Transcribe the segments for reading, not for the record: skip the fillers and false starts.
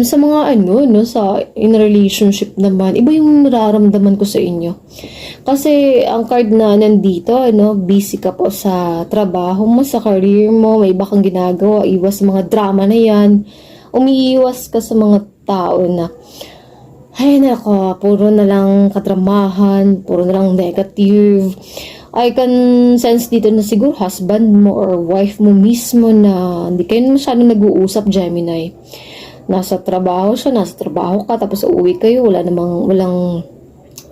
Sa mga ano, no, sa in relationship naman, iba yung nararamdaman ko sa inyo. Kasi ang card na nandito, ano, busy ka po sa trabaho mo, sa career mo, may iba kang ginagawa, iwas sa mga drama na yan. Umiiwas ka sa mga tao na, ay nako, puro na lang kadramahan, puro na lang negative. I can sense dito na siguro husband mo or wife mo mismo na hindi kayo masyadong nag-uusap, Gemini. Nasa trabaho siya, nasa trabaho ka, tapos uuwi kayo, walang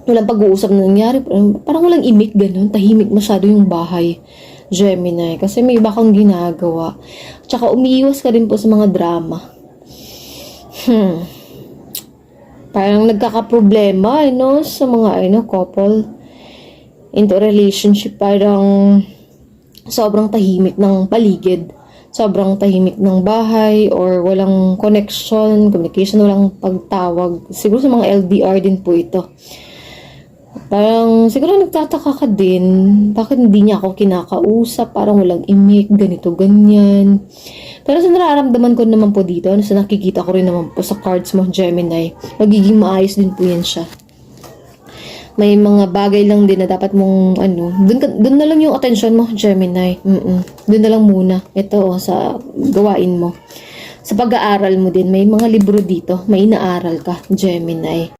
pag-uusap na nangyari. Parang walang imik, ganun. Tahimik masyado yung bahay, Gemini. Kasi may iba kang ginagawa. Tsaka umiiwas ka din po sa mga drama. Parang nagkakaproblema, no? Sa mga, couple into relationship. Parang sobrang tahimik ng paligid. Sobrang tahimik ng bahay or walang connection, communication, walang pagtawag. Siguro sa mga LDR din po ito. Parang siguro nagtataka ka din, bakit hindi niya ako kinakausap, parang walang imik, ganito, ganyan. Pero sa nararamdaman ko naman po dito, sa nakikita ko rin naman po sa cards mo, Gemini, magiging maayos din po yan siya. May mga bagay lang din na dapat mong dun na lang yung attention mo, Gemini. Dun na lang muna. Ito, sa gawain mo. Sa pag-aaral mo din, may mga libro dito, may inaaral ka, Gemini.